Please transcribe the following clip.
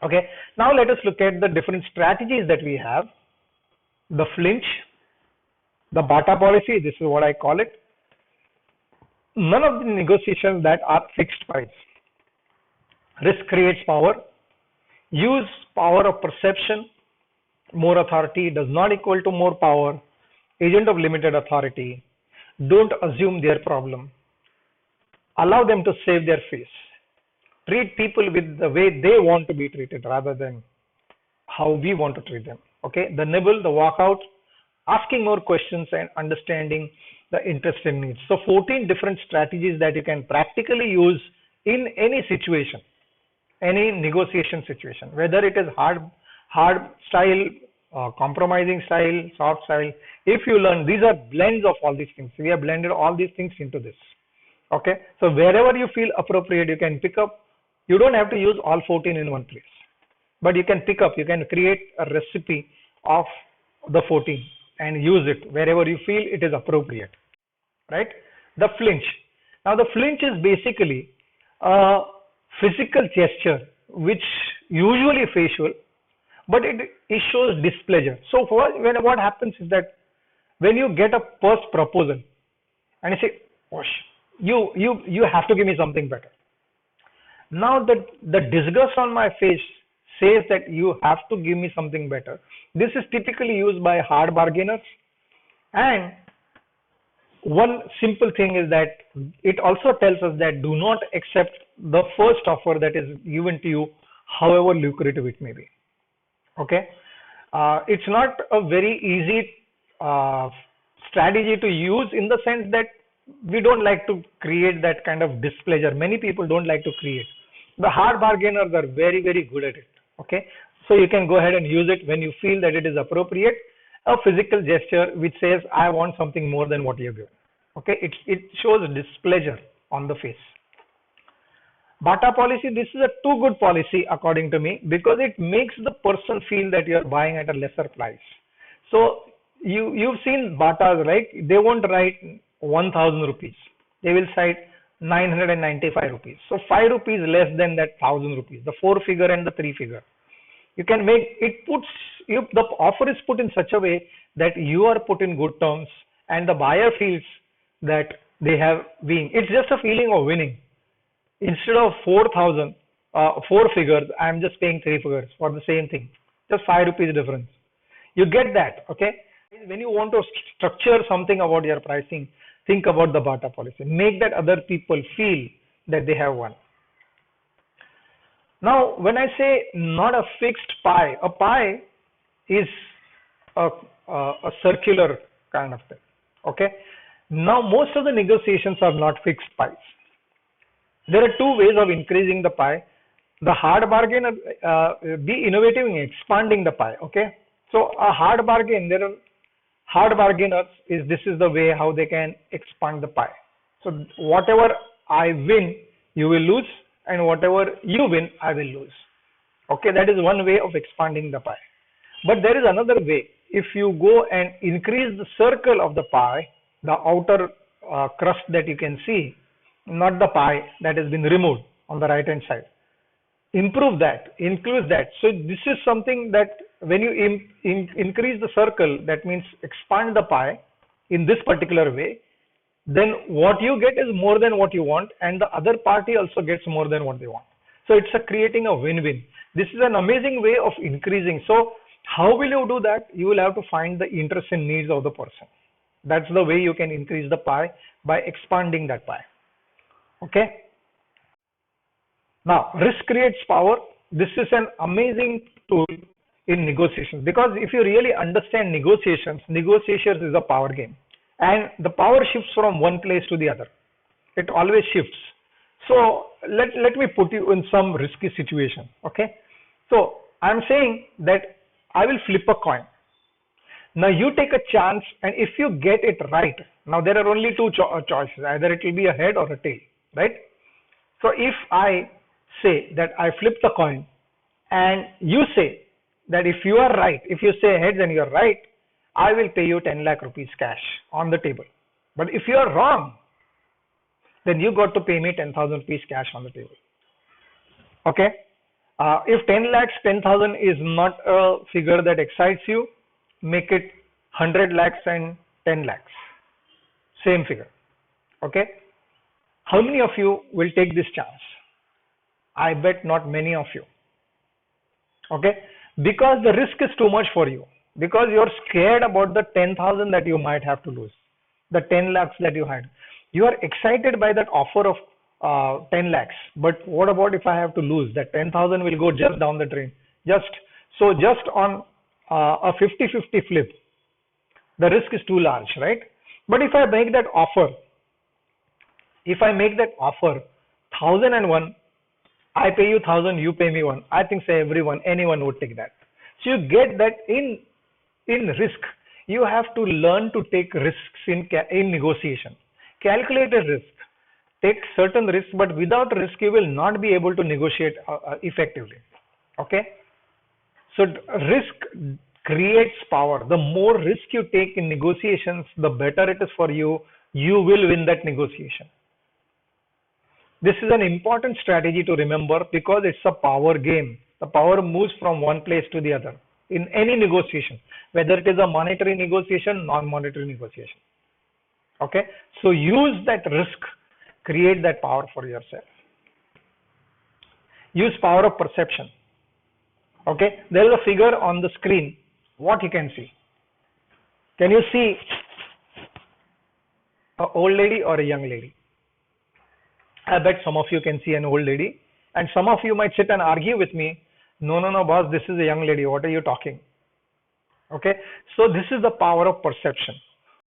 Okay, now let us look at the different strategies that we have. The flinch, the Bata policy, this is what I call it. None of the negotiations that are fixed price. Risk creates power. Use power of perception. More authority does not equal to more power. Agent of limited authority. Don't assume their problem. Allow them to save their face. Treat people with the way they want to be treated rather than how we want to treat them. Okay, the nibble, the walkout, asking more questions and understanding the interest and needs. So 14 different strategies that you can practically use in any situation, any negotiation situation, whether it is hard style, compromising style, soft style. If you learn, these are blends of all these things. We have blended all these things into this. Okay, so wherever you feel appropriate, you can pick up. You don't have to use all 14 in one place, but you can pick up, you can create a recipe of the 14 and use it wherever you feel it is appropriate, right? The flinch. Now the flinch is basically a physical gesture, which usually facial, but it shows displeasure. So what happens is that when you get a first proposal and you say, "Gosh, you have to give me something better." Now the disgust on my face says that you have to give me something better. This is typically used by hard bargainers. And one simple thing is that it also tells us that do not accept the first offer that is given to you, however lucrative it may be. Okay, it's not a very easy strategy to use, in the sense that we don't like to create that kind of displeasure. Many people don't like to create. The hard bargainers are very, very good at it. Okay, so you can go ahead and use it when you feel that it is appropriate. A physical gesture which says, "I want something more than what you give." Okay, it shows displeasure on the face. Bata policy, this is a too good policy according to me, because it makes the person feel that you are buying at a lesser price. So you've seen Batas, right? They won't write 1000 rupees. They will cite 995 rupees. So 5 rupees less than that 1000 rupees, the 4 figure and the 3 figure. You can make it the offer is put in such a way that you are put in good terms and the buyer feels that they have win. It's just a feeling of winning. Instead of 4,000, 4 figures, I'm just paying 3 figures for the same thing. Just 5 rupees difference. You get that, okay? When you want to structure something about your pricing, think about the Bata policy. Make that other people feel that they have won. Now, when I say not a fixed pie, a pie is a circular kind of thing. Okay. Now, most of the negotiations are not fixed pies. There are two ways of increasing the pie. The hard bargain, be innovative in expanding the pie. Okay. So a hard bargain, there are hard bargainers this is the way how they can expand the pie. So whatever I win, you will lose, and whatever you win, I will lose. Okay, that is one way of expanding the pie. But there is another way. If you go and increase the circle of the pie, the outer crust that you can see, not the pie that has been removed on the right hand side, improve that, increase that. So this is something that when you increase the circle, that means expand the pie in this particular way, then what you get is more than what you want, and the other party also gets more than what they want. So it's creating a win-win. This is an amazing way of increasing. So how will you do that? You will have to find the interests and needs of the person. That's the way you can increase the pie, by expanding that pie. Okay. Now, risk creates power. This is an amazing tool in negotiations, because if you really understand negotiations is a power game, and the power shifts from one place to the other. It always shifts. So let me put you in some risky situation. Okay. So I'm saying that I will flip a coin. Now you take a chance, and if you get it right, now there are only two choices. Either it will be a head or a tail, right? So if I say that I flip the coin, and you say that if you are right, if you say heads and you're right, I will pay you 10 lakh rupees cash on the table. But if you are wrong, then you got to pay me 10,000 rupees cash on the table. Okay. If 10 lakhs, 10,000 is not a figure that excites you, make it 100 lakhs and 10 lakhs. Same figure. Okay. How many of you will take this chance? I bet not many of you. Okay. Because the risk is too much for you. Because you're scared about the 10,000 that you might have to lose, the 10 lakhs that you had. You are excited by that offer of 10 lakhs. But what about if I have to lose? That 10,000 will go just down the drain. Just on a 50-50 flip, the risk is too large, right? But if I make that offer, 1001, I pay you 1,000, you pay me 1. I think say anyone would take that. So you get that in risk, you have to learn to take risks in negotiation. Calculated risk. Take certain risks, but without risk, you will not be able to negotiate effectively. Okay. So risk creates power. The more risk you take in negotiations, the better it is for you. You will win that negotiation. This is an important strategy to remember because it's a power game. The power moves from one place to the other in any negotiation, whether it is a monetary negotiation, non-monetary negotiation. Okay. So use that risk, create that power for yourself. Use power of perception. Okay. There is a figure on the screen. What you can see? Can you see an old lady or a young lady? I bet some of you can see an old lady, and some of you might sit and argue with me. No, boss, this is a young lady. What are you talking? Okay. So this is the power of perception.